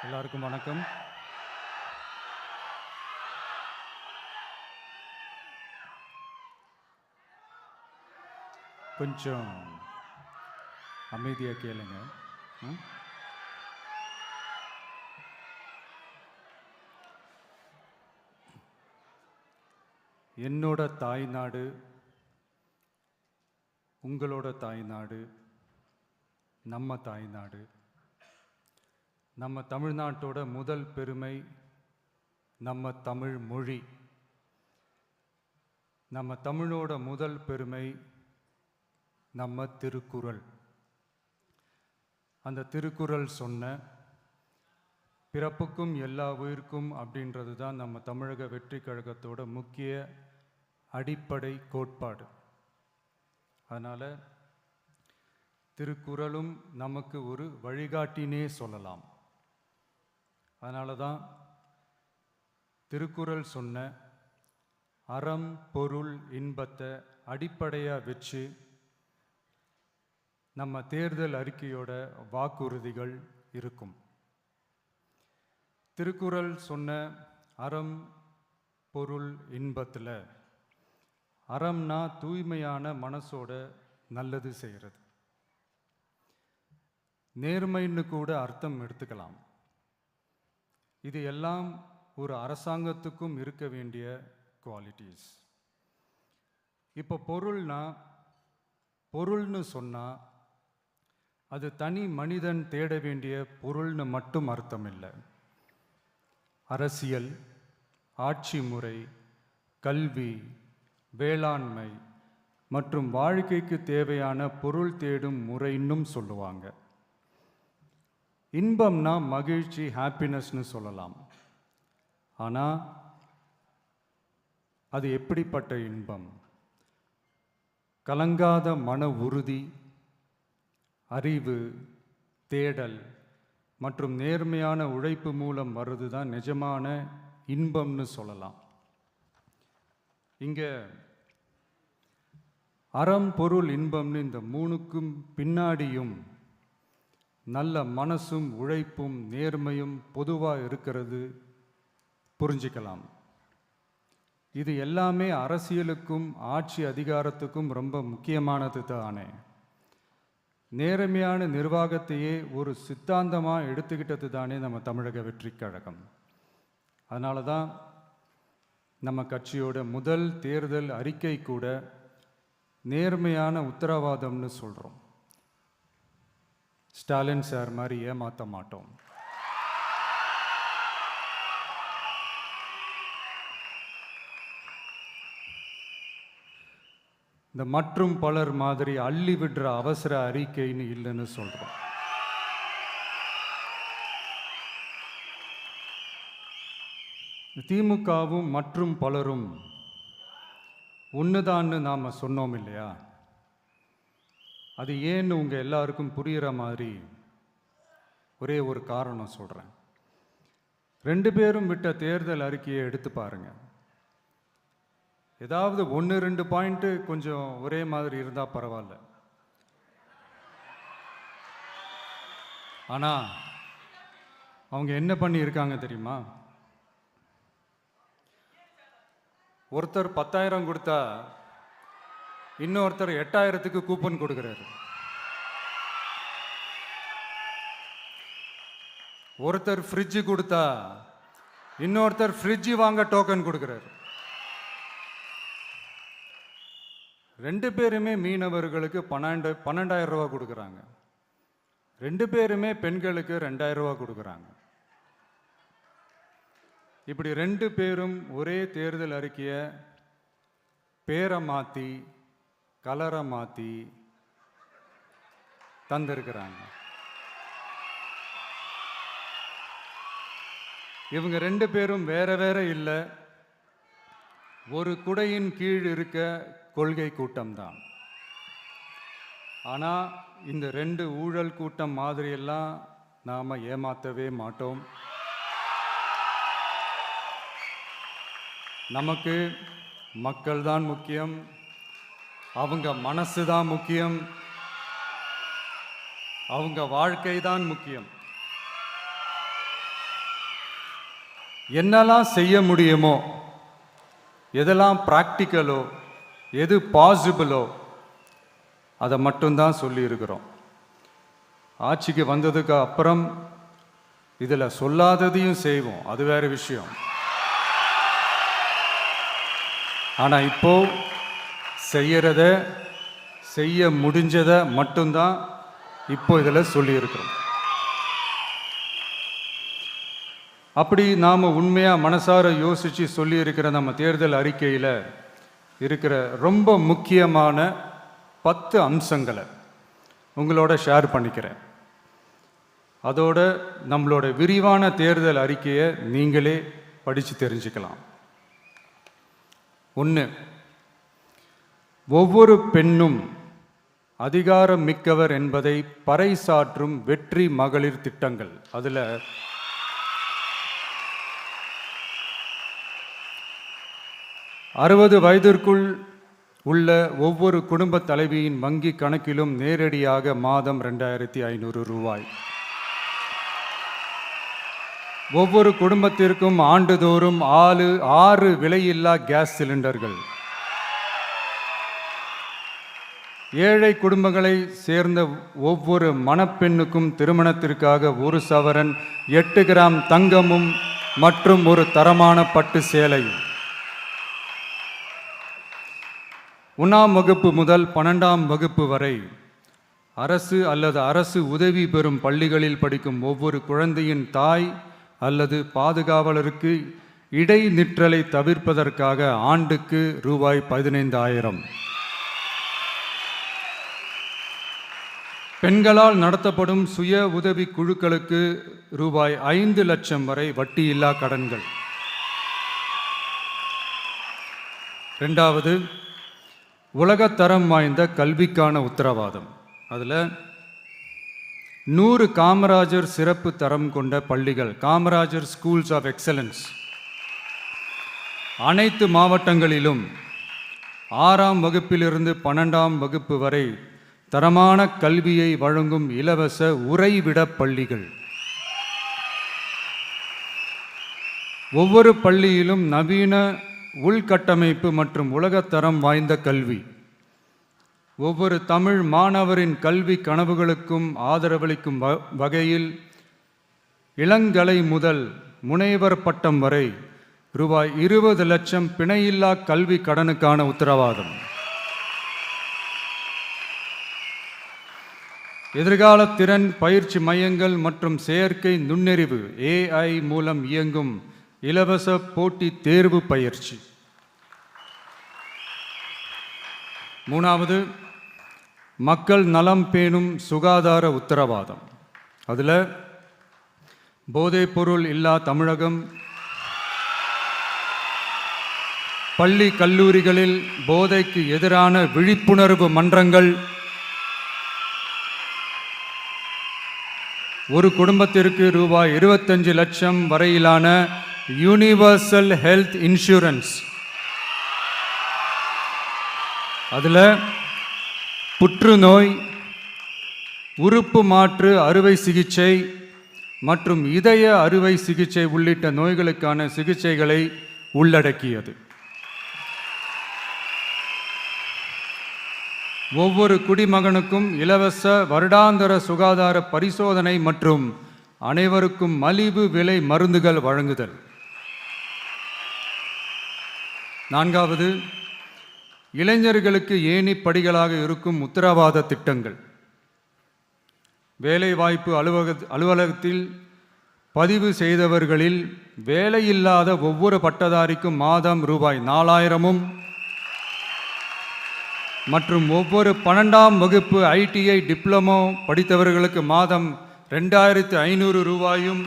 எல்லாருக்கும் வணக்கம். கொஞ்சம் அமைதியாக கேளுங்க. என்னோட தாய்நாடு, உங்களோட தாய்நாடு, நம்ம தாய்நாடு, நம்ம தமிழ்நாட்டோட முதல் பெருமை நம்ம தமிழ் மொழி. நம்ம தமிழோட முதல் பெருமை நம்ம திருக்குறள். அந்த திருக்குறள் சொன்ன பிறப்புக்கும் எல்லா உயிர்க்கும் அப்படின்றது தான் நம்ம தமிழக வெற்றி கழகத்தோட முக்கிய அடிப்படை கோட்பாடு. அதனால் திருக்குறளும் நமக்கு ஒரு வழிகாட்டினே சொல்லலாம். அதனால தான் திருக்குறள் சொன்ன அறம் பொருள் இன்பத்தை அடிப்படையாக வச்சு நம்ம தேர்தல் அறிக்கையோட வாக்குறுதிகள் இருக்கும். திருக்குறள் சொன்ன அறம் பொருள் இன்பத்தில் அறம்னா தூய்மையான மனசோட நல்லது செய்கிறது. நேர்மைன்னு கூட அர்த்தம் எடுத்துக்கலாம். இது எல்லாம் ஒரு அரசாங்கத்துக்கும் இருக்க வேண்டிய குவாலிட்டிஸ். இப்போ பொருள்னு சொன்னால் அது தனி மனிதன் தேட வேண்டிய பொருள்னு மட்டும் அர்த்தம் இல்லை. அரசியல், ஆட்சி முறை, கல்வி, வேளாண்மை மற்றும் வாழ்க்கைக்கு தேவையான பொருள் தேடும் முறைன்னும் சொல்லுவாங்க. இன்பம்னா மகிழ்ச்சி, ஹாப்பினஸ்னு சொல்லலாம். ஆனால் அது எப்படிப்பட்ட இன்பம்? கலங்காத மன உறுதி, அறிவு, தேடல் மற்றும் நேர்மையான உழைப்பு மூலம் வர்றது தான் நிஜமான இன்பம்னு சொல்லலாம். இங்கே அறம் பொருள் இன்பம்னு இந்த மூணுக்கும் பின்னாடியும் நல்ல மனசும் உழைப்பும் நேர்மையும் பொதுவாக இருக்கிறது புரிஞ்சிக்கலாம். இது எல்லாமே அரசியலுக்கும் ஆட்சி அதிகாரத்துக்கும் ரொம்ப முக்கியமானது தானே. நேர்மையான நிர்வாகத்தையே ஒரு சித்தாந்தமாக எடுத்துக்கிட்டது தானே நம்ம தமிழக வெற்றி கழகம். அதனால தான் நம்ம கட்சியோட முதல் தேர்தல் அறிக்கை கூட நேர்மையான உத்தரவாதம்னு சொல்கிறோம். ஸ்டாலின் சார் மாதிரி ஏமாற்ற மாட்டோம். இந்த மற்றும் பலர் மாதிரி அள்ளி விடுற அவசர அறிக்கைன்னு இல்லைன்னு சொல்றோம். திமுகவும் மற்றும் பலரும் ஒண்ணுதான்னு நாம சொன்னோம் இல்லையா? அது ஏன்னு உங்க எல்லாருக்கும் புரிகிற மாதிரி ஒரே ஒரு காரணம் சொல்றேன். 2 பேரும் விட்ட தேர்தல் அறிக்கையை எடுத்து பாருங்க. ஏதாவது 1-2 பாயிண்ட் கொஞ்சம் ஒரே மாதிரி இருந்தா பரவாயில்ல. ஆனா அவங்க என்ன பண்ணி இருக்காங்க தெரியுமா? ஒருத்தர் 10,000 கொடுத்தா இன்னொருத்தர் 8,000க்கு கூப்பன் கொடுக்கிறாரு. ஒருத்தர் ஃப்ரிட்ஜ் கொடுத்தா இன்னொருத்தர் ஃப்ரிட்ஜ் வாங்க டோக்கன் கொடுக்கிறாரு. 2 பேருமே மீனவர்களுக்கு 12,000 ரூபா கொடுக்குறாங்க. 2 பேருமே பெண்களுக்கு 2,000 ரூபா கொடுக்குறாங்க. இப்படி 2 பேரும் ஒரே தேர்தல் அறிக்கையை பேரை மாற்றி கலரை மாற்றி தந்திருக்கிறாங்க. இவங்க 2 பேரும் வேற வேற இல்லை, ஒரு குடையின் கீழ் இருக்க கொள்கை கூட்டம்தான். ஆனால் இந்த 2 ஊழல் கூட்டம் மாதிரியெல்லாம் நாம் ஏமாற்றவே மாட்டோம். நமக்கு மக்கள் தான் முக்கியம், அவங்க மனசு தான் முக்கியம், அவங்க வாழ்க்கை தான் முக்கியம். என்னெல்லாம் செய்ய முடியுமோ, எதெல்லாம் ப்ராக்டிக்கலோ, எது பாசிபிளோ அதை மட்டும்தான் சொல்லியிருக்கிறோம். ஆட்சிக்கு வந்ததுக்கு அப்புறம் இதில் சொல்லாததையும் செய்வோம், அது வேற விஷயம். ஆனால் இப்போ செய்யறத, செய்ய முடிஞ்சதை மட்டும்தான் இப்போ இதில் சொல்லியிருக்கிறோம். அப்படி நாம் உண்மையாக மனசார யோசித்து சொல்லியிருக்கிற நம்ம தேர்தல் அறிக்கையில் இருக்கிற ரொம்ப முக்கியமான 10 அம்சங்களை உங்களோட ஷேர் பண்ணிக்கிறேன். அதோட நம்மளோட விரிவான தேர்தல் அறிக்கையை நீங்களே படித்து தெரிஞ்சுக்கலாம். 1, ஒவ்வொரு பெண்ணும் அதிகாரம் மிக்கவர் என்பதை பறைசாற்றும் வெற்றி மகளிர் திட்டங்கள். அதில் 60 வயதிற்குள் உள்ள ஒவ்வொரு குடும்ப தலைவியின் வங்கி கணக்கிலும் நேரடியாக மாதம் 2500 ரூபாய். ஒவ்வொரு குடும்பத்திற்கும் ஆண்டுதோறும் 6 விலையில்லா கேஸ் சிலிண்டர்கள். ஏழை குடும்பங்களை சேர்ந்த ஒவ்வொரு மணப்பெண்ணுக்கும் திருமணத்திற்காக 1 சவரன் 8 கிராம் தங்கமும் மற்றும் ஒரு தரமான பட்டு சேலையும். 1ஆம் வகுப்பு முதல் 12ஆம் வகுப்பு வரை அரசு அல்லது அரசு உதவி பெறும் பள்ளிகளில் படிக்கும் ஒவ்வொரு குழந்தையின் தாய் அல்லது பாதுகாவலருக்கு இடைநிற்றலை தவிர்ப்பதற்காக ஆண்டுக்கு ரூபாய் 15,000. பெண்களால் நடத்தப்படும் சுய உதவி குழுக்களுக்கு ரூபாய் 5 லட்சம் வரை வட்டியில்லா கடன்கள். 2வது, உலகத்தரம் வாய்ந்த கல்விக்கான உத்தரவாதம். அதில் 100 காமராஜர் சிறப்பு தரம் கொண்ட பள்ளிகள், காமராஜர் ஸ்கூல்ஸ் ஆஃப் எக்ஸலன்ஸ், அனைத்து மாவட்டங்களிலும் 6ஆம் வகுப்பிலிருந்து 12ஆம் வகுப்பு வரை தரமான கல்வியை வழங்கும் இலவச உறைவிட பள்ளிகள். ஒவ்வொரு பள்ளியிலும் நவீன உள்கட்டமைப்பு மற்றும் உலகத்தரம் வாய்ந்த கல்வி. ஒவ்வொரு தமிழ் மாணவரின் கல்வி கனவுகளுக்கும் ஆதரவளிக்கும் வகையில் இளங்கலை முதல் முனைவர் பட்டம் வரை ரூபாய் 20 லட்சம் பிணையில்லா கல்வி கடனுக்கான உத்தரவாதம். எதிர்கால திறன் பயிற்சி மையங்கள் மற்றும் செயற்கை நுண்ணறிவு AI மூலம் இயங்கும் இலவச போட்டி தேர்வு பயிற்சி. 3வது, மக்கள் நலம் பேணும் சுகாதார உத்தரவாதம். அதில் போதைப்பொருள் இல்லா தமிழகம், பள்ளி கல்லூரிகளில் போதைக்கு எதிரான விழிப்புணர்வு மன்றங்கள், ஒரு குடும்பத்திற்கு ரூபாய் 25 லட்சம் வரையிலான யூனிவர்சல் ஹெல்த் இன்சூரன்ஸ். அதில் புற்றுநோய், உறுப்பு மாற்று அறுவை சிகிச்சை மற்றும் இதய அறுவை சிகிச்சை உள்ளிட்ட நோய்களுக்கான சிகிச்சைகளை உள்ளடக்கியது. ஒவ்வொரு குடிமகனுக்கும் இலவச வருடாந்திர சுகாதார பரிசோதனை மற்றும் அனைவருக்கும் மலிவு விலை மருந்துகள் வழங்குதல். 4வது, இளைஞர்களுக்கு ஏணி படிகளாக இருக்கும் உத்தரவாத திட்டங்கள். வேலைவாய்ப்பு அலுவலகத்தில் பதிவு செய்தவர்களில் வேலையில்லாத ஒவ்வொரு பட்டதாரிக்கும் மாதம் ரூபாய் 4,000 மற்றும் ஒவ்வொரு 12ஆம் வகுப்பு ITI டிப்ளமோ படித்தவர்களுக்கு மாதம் 2,500 ரூபாயும்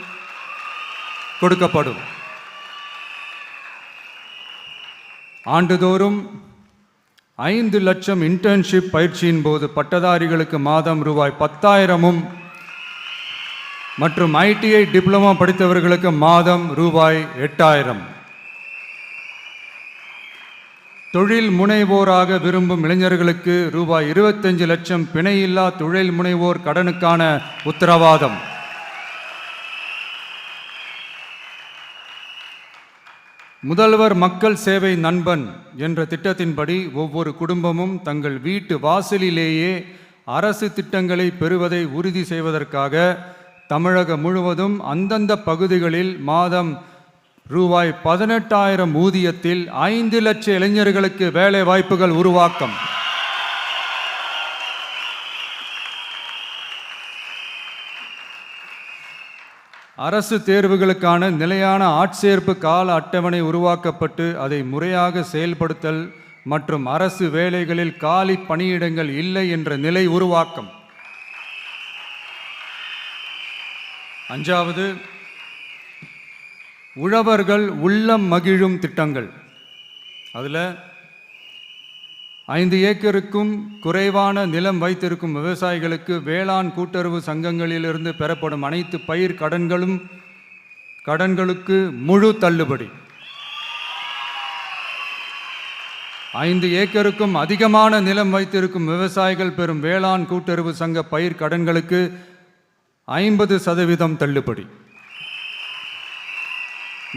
கொடுக்கப்படும். ஆண்டுதோறும் 5 லட்சம் இன்டர்ன்ஷிப் பயிற்சியின் போது பட்டதாரிகளுக்கு மாதம் ரூபாய் 10,000 மற்றும் ITI டிப்ளமோ படித்தவர்களுக்கு மாதம் ரூபாய் 8,000. தொழில் முனைவோராக விரும்பும் இளைஞர்களுக்கு ரூபாய் 25 லட்சம் பிணையில்லா தொழில் முனைவோர் கடனுக்கான உத்தரவாதம். முதல்வர் மக்கள் சேவை நண்பன் என்ற திட்டத்தின்படி ஒவ்வொரு குடும்பமும் தங்கள் வீட்டு வாசலிலேயே அரசு திட்டங்களை பெறுவதை உறுதி செய்வதற்காக தமிழகம் முழுவதும் அந்தந்த பகுதிகளில் மாதம் ரூபாய் 18,000 ஊதியத்தில் 5 லட்சம் இளைஞர்களுக்கு வேலை வாய்ப்புகள் உருவாக்கம். அரசு தேர்வுகளுக்கான நிலையான ஆட்சேர்ப்பு கால அட்டவணை உருவாக்கப்பட்டு அதை முறையாக செயல்படுத்தல் மற்றும் அரசு வேலைகளில் காலி பணியிடங்கள் இல்லை என்ற நிலை உருவாக்கம். 5வது, உழவர்கள் உள்ளம் மகிழும் திட்டங்கள். அதில் 5 ஏக்கருக்கும் குறைவான நிலம் வைத்திருக்கும் விவசாயிகளுக்கு வேளாண் கூட்டுறவு சங்கங்களிலிருந்து பெறப்படும் அனைத்து பயிர் கடன்களுக்கு முழு தள்ளுபடி. 5 ஏக்கருக்கும் அதிகமான நிலம் வைத்திருக்கும் விவசாயிகள் பெறும் வேளாண் கூட்டுறவு சங்க பயிர் கடன்களுக்கு 50% தள்ளுபடி.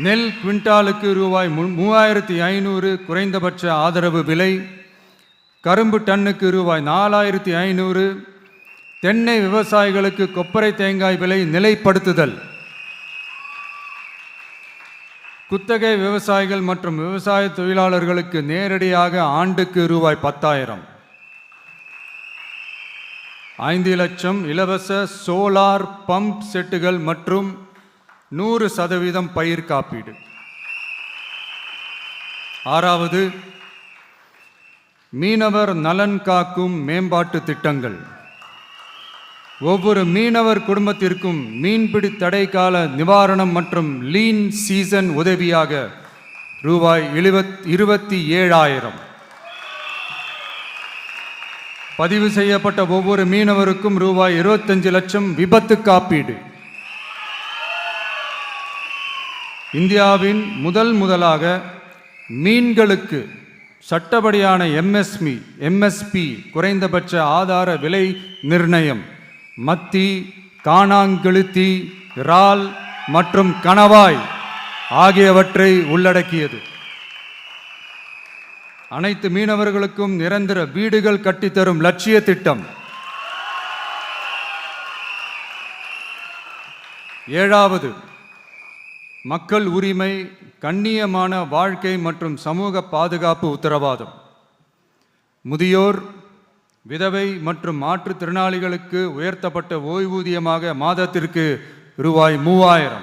நெல் குவிண்டாலுக்கு ரூபாய் 3,500 குறைந்தபட்ச ஆதரவு விலை. கரும்பு டன்னுக்கு ரூபாய் 4,500. தென்னை விவசாயிகளுக்கு கொப்பரை தேங்காய் விலை நிலைப்படுத்துதல். குத்தகை விவசாயிகள் மற்றும் விவசாய தொழிலாளர்களுக்கு நேரடியாக ஆண்டுக்கு ரூபாய் 10,000. 5 லட்சம் இலவச சோலார் பம்ப் செட்டுகள் மற்றும் 100% பயிர் காப்பீடு. 6வது, மீனவர் நலன் காக்கும் மேம்பாட்டு திட்டங்கள். ஒவ்வொரு மீனவர் குடும்பத்திற்கும் மீன்பிடி தடை கால நிவாரணம் மற்றும் லீன் சீசன் உதவியாக ரூபாய் 27,000. பதிவு செய்யப்பட்ட ஒவ்வொரு மீனவருக்கும் ரூபாய் 25 லட்சம் விபத்து காப்பீடு. இந்தியாவின் முதலாக மீன்களுக்கு சட்டப்படியான எம்எஸ்பி குறைந்தபட்ச ஆதார விலை நிர்ணயம் மத்தி, காணாங்கெளுத்தி, இறால் மற்றும் கணவாய் ஆகியவற்றை உள்ளடக்கியது. அனைத்து மீனவர்களுக்கும் நிரந்தர வீடுகள் கட்டித்தரும் லட்சிய திட்டம். 7வது, மக்கள் உரிமை, கண்ணியமான வாழ்க்கை மற்றும் சமூக பாதுகாப்பு உத்தரவாதம். முதியோர், விதவை மற்றும் மாற்றுத்திறனாளிகளுக்கு உயர்த்தப்பட்ட ஓய்வூதியமாக மாதத்திற்கு ரூபாய் 3,000.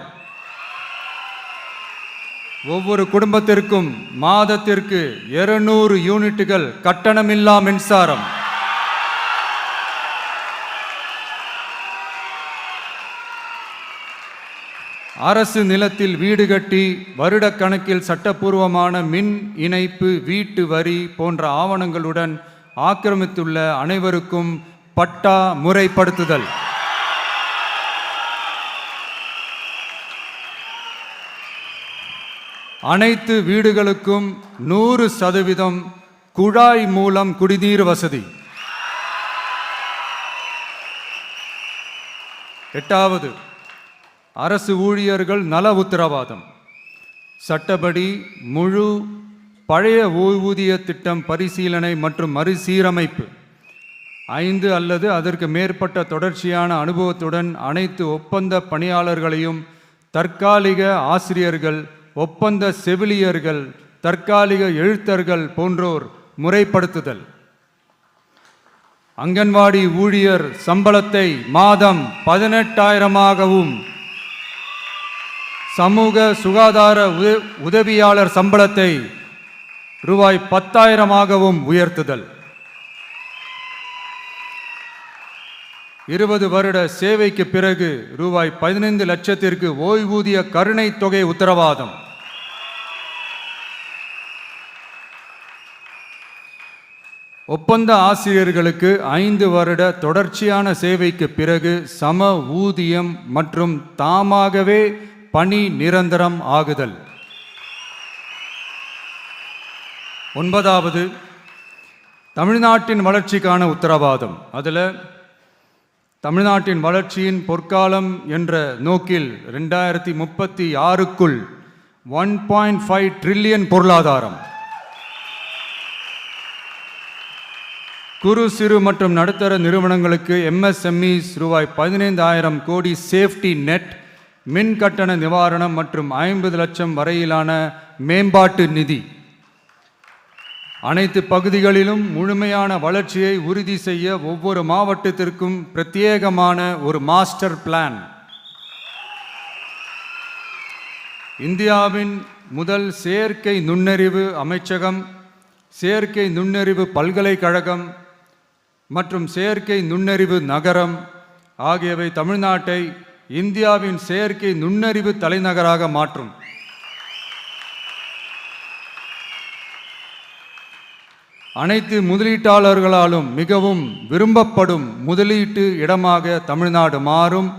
ஒவ்வொரு குடும்பத்திற்கும் மாதத்திற்கு 200 யூனிட்டுகள் கட்டணமில்லா மின்சாரம். அரசு நிலத்தில் வீடு கட்டி வருடக்கணக்கில் சட்டப்பூர்வமான மின் இணைப்பு, வீட்டு வரி போன்ற ஆவணங்களுடன் ஆக்கிரமித்துள்ள அனைவருக்கும் பட்டா முறைப்படுத்துதல். அனைத்து வீடுகளுக்கும் 100% குழாய் மூலம் குடிநீர் வசதி. 8வது, அரசு ஊழியர்கள் நல உத்தரவாதம். சட்டப்படி முழு பழைய ஓய்வூதிய திட்டம் பரிசீலனை மற்றும் மறுசீரமைப்பு. 5 அல்லது அதற்கு மேற்பட்ட தொடர்ச்சியான அனுபவத்துடன் அனைத்து ஒப்பந்த பணியாளர்களையும் தற்காலிக ஆசிரியர்கள், ஒப்பந்த செவிலியர்கள், தற்காலிக எழுத்தர்கள் போன்றோர் முறைப்படுத்துதல். அங்கன்வாடி ஊழியர் சம்பளத்தை மாதம் 18,000ஆகவும், சமூக சுகாதார உதவியாளர் சம்பளத்தை ரூபாய் 10,000ஆகவும் உயர்த்துதல். 20 வருட சேவைக்கு பிறகு ரூபாய் 15 லட்சத்திற்கு ஓய்வூதிய கருணை தொகை உத்தரவாதம். ஒப்பந்த ஆசிரியர்களுக்கு 5 வருட தொடர்ச்சியான சேவைக்கு பிறகு சம ஊதியம் மற்றும் தாமாகவே பணி நிரந்தரம் ஆகுதல். 9வது, தமிழ்நாட்டின் வளர்ச்சிக்கான உத்தரவாதம். அதில் தமிழ்நாட்டின் வளர்ச்சியின் பொற்காலம் என்ற நோக்கில் 2036க்குள் 1.5 ட்ரில்லியன் பொருளாதாரம். குறு சிறு மற்றும் நடுத்தர நிறுவனங்களுக்கு MSMEs ரூபாய் 15,000 கோடி சேஃப்டி நெட், மின் கட்டண நிவாரணம் மற்றும் 50 லட்சம் வரையிலான மேம்பாட்டு நிதி. அனைத்து பகுதிகளிலும் முழுமையான வளர்ச்சியை உறுதி செய்ய ஒவ்வொரு மாவட்டத்திற்கும் பிரத்யேகமான ஒரு மாஸ்டர் பிளான். இந்தியாவின் முதல் செயற்கை நுண்ணறிவு அமைச்சகம், செயற்கை நுண்ணறிவு பல்கலைக்கழகம் மற்றும் செயற்கை நுண்ணறிவு நகரம் ஆகியவை தமிழ்நாட்டை இந்தியாவின் செயற்கை நுண்ணறிவு தலைநகராக மாற்றும். அனைத்து முதலீட்டாளர்களாலும் மிகவும் விரும்பப்படும் முதலீட்டு இடமாக தமிழ்நாடு மாறும்.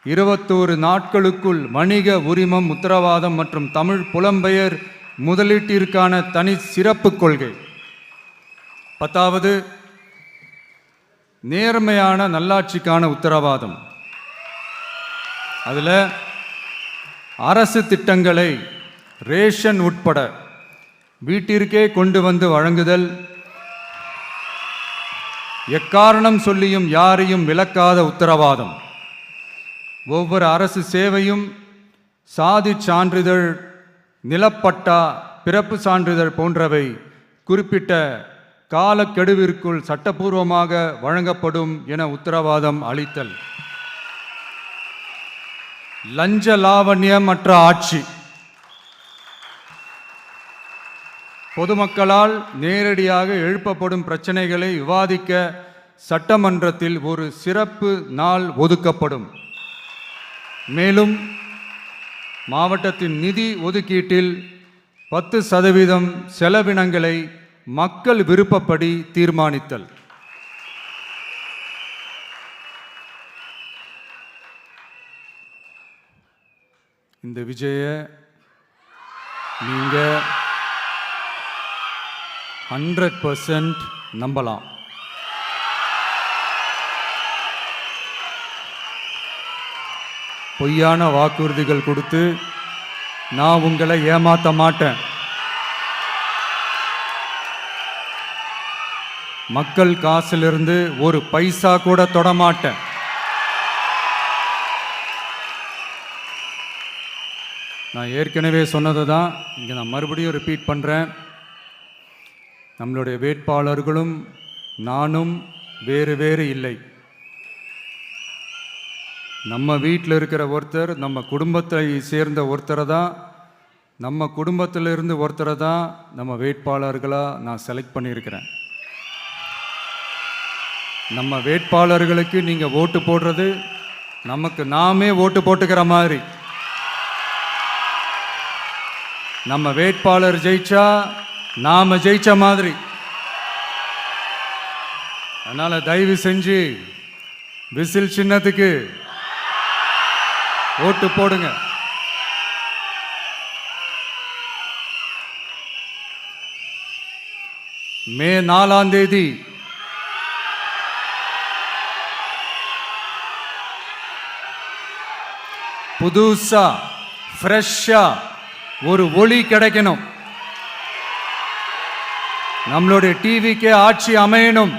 21 நாட்களுக்குள் வணிக உரிமம் உத்தரவாதம் மற்றும் தமிழ் புலம்பெயர் முதலீட்டிற்கான தனி சிறப்பு கொள்கை. 10வது, நேர்மையான நல்லாட்சிக்கான உத்தரவாதம். அதில் அரசு திட்டங்களை ரேஷன் உட்பட வீட்டிற்கே கொண்டு வந்து வழங்குதல், எக்காரணம் சொல்லியும் யாரையும் விலக்காத உத்தரவாதம். ஒவ்வொரு அரசு சேவையும் சாதி சான்றிதழ், நிலப்பட்டா, பிறப்பு சான்றிதழ் போன்றவை குறிப்பிட்ட காலக்கெடுவிற்குள் சட்டப்பூர்வமாக வழங்கப்படும் என உத்தரவாதம் அளித்தல். லஞ்ச லாவண்யமற்ற ஆட்சி. பொதுமக்களால் நேரடியாக எழுப்பப்படும் பிரச்சனைகளை விவாதிக்க சட்டமன்றத்தில் ஒரு சிறப்பு நாள் ஒதுக்கப்படும். மேலும் மாவட்டத்தின் நிதி ஒதுக்கீட்டில் 10% செலவினங்களை மக்கள் விருப்பப்படி தீர்மானித்தல். இந்த விஜய நீங்க 100% நம்பலாம். பொய்யான வாக்குறுதிகள் கொடுத்து நான் உங்களை ஏமாற்ற மாட்டேன். மக்கள் காசிலிருந்து ஒரு பைசா கூட தொடமாட்டேன். நான் ஏற்கனவே சொன்னதை தான் இங்கே நான் மறுபடியும் ரிப்பீட் பண்ணுறேன். நம்மளுடைய வேட்பாளர்களும் நானும் வேறு வேறு இல்லை. நம்ம வீட்டில் இருக்கிற ஒருத்தர், நம்ம குடும்பத்தை சேர்ந்த ஒருத்தரை தான், நம்ம குடும்பத்திலிருந்து ஒருத்தரை தான் நம்ம வேட்பாளர்களாக நான் செலக்ட் பண்ணியிருக்கிறேன். நம்ம வேட்பாளர்களுக்கு நீங்கள் ஓட்டு போடுறது நமக்கு நாமே ஓட்டு போட்டுக்கிற மாதிரி. நம்ம வேட்பாளர் ஜெயிச்சா நாம ஜெயிச்ச மாதிரி. அதனால தயவு செஞ்சு விசில் சின்னத்துக்கு ஓட்டு போடுங்க. மே 4ஆம் தேதி புதுசா ஃப்ரெஷ்ஷா ஒரு ஒளி கிடைக்கணும். நம்மளுடைய டிவிக்கே ஆட்சி அமையணும்.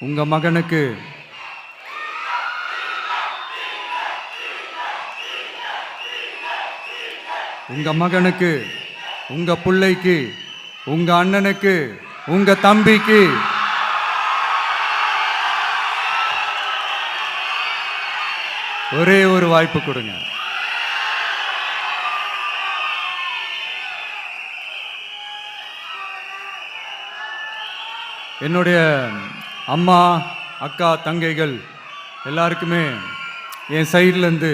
உங்க மகனுக்கு உங்க பிள்ளைக்கு, உங்க அண்ணனுக்கு, உங்க தம்பிக்கு ஒரே ஒரு வாய்ப்பு கொடுங்க. என்னுடைய அம்மா, அக்கா, தங்கைகள் எல்லாருக்குமே என் சைட்லேருந்து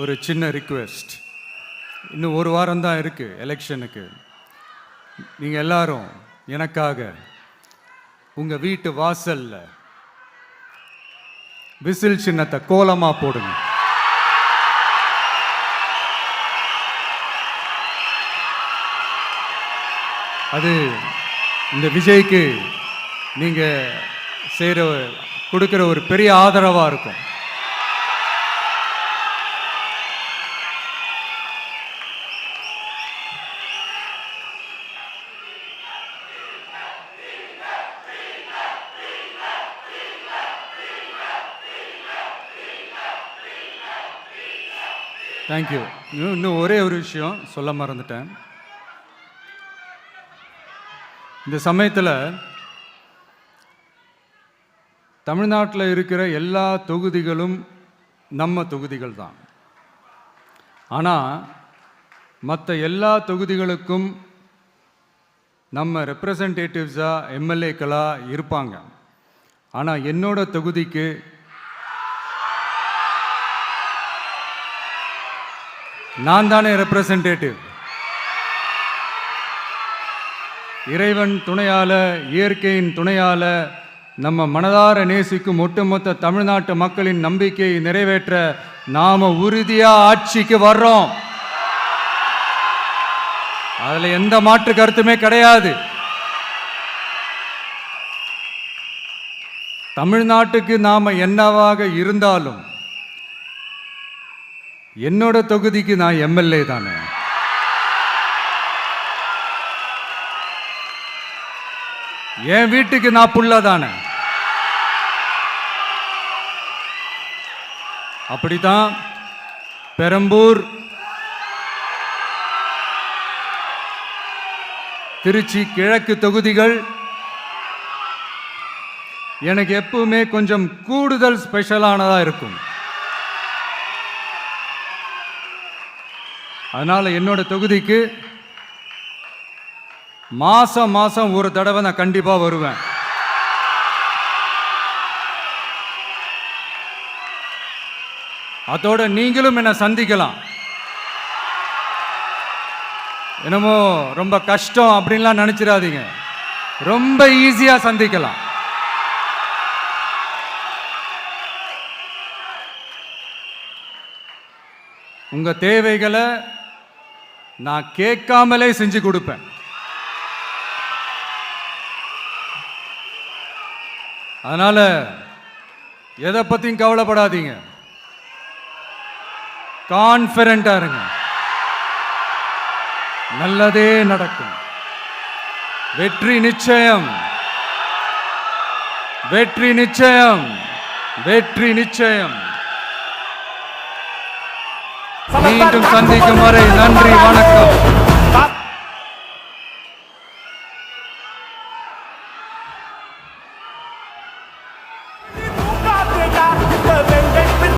ஒரு சின்ன ரிக்வெஸ்ட். இன்னும் ஒரு வாரம் தான் இருக்குது எலெக்ஷனுக்கு. நீங்கள் எல்லாரும் எனக்காக உங்கள் வீட்டு வாசலில் விசில் சின்னத்தை கோலமாக போடுங்க. அது இந்த விஜய்க்கு நீங்கள் கொடுக்குற ஒரு பெரிய ஆதரவாக இருக்கும். தேங்க்யூ. இன்னும் ஒரே ஒரு விஷயம் சொல்ல மறந்துட்டேன். இந்த சமயத்தில் தமிழ்நாட்டில் இருக்கிற எல்லா தொகுதிகளும் நம்ம தொகுதிகள் தான். ஆனால் மற்ற எல்லா தொகுதிகளுக்கும் நம்ம ரெப்ரசன்டேட்டிவ்ஸாக எம்எல்ஏக்களாக இருப்பாங்க. ஆனால் என்னோட தொகுதிக்கு நான் தானே ரெப்ரசன்டேட்டிவ். இறைவன் துணையால், இயற்கையின் துணையால், நம்ம மனதார நேசிக்கும் ஒட்டுமொத்த தமிழ்நாட்டு மக்களின் நம்பிக்கையை நிறைவேற்ற நாம உறுதியா ஆட்சிக்கு வர்றோம். அதுல எந்த மாற்று கருத்துமே கிடையாது. தமிழ்நாட்டுக்கு நாம என்னவாக இருந்தாலும் என்னோட தொகுதிக்கு நான் எம்எல்ஏ தானே. என் வீட்டுக்கு நான் புள்ள தானே. அப்படித்தான் பெரம்பூர், திருச்சி கிழக்கு தொகுதிகள் எனக்கு எப்பவுமே கொஞ்சம் கூடுதல் ஸ்பெஷலானதா இருக்கும். அதனால என்னோட தொகுதிக்கு மாசம் மாசம் ஒரு தடவை நான் கண்டிப்பா வருவேன். அதோட நீங்களும் என்ன சந்திக்கலாம். என்னமோ ரொம்ப கஷ்டம் அப்படின்லாம் நினைச்சிடாதீங்க. ரொம்ப ஈஸியா சந்திக்கலாம். உங்க தேவைகளை நான் கேட்காமலே செஞ்சு கொடுப்பேன். அதனால எதை பத்தியும் கவலைப்படாதீங்க. கான்ஃபிடென்ட்டா இருங்க. நல்லதே நடக்கும். வெற்றி நிச்சயம், வெற்றி நிச்சயம், வெற்றி நிச்சயம். மீண்டும் சந்திக்கும் வரை நன்றி, வணக்கம்.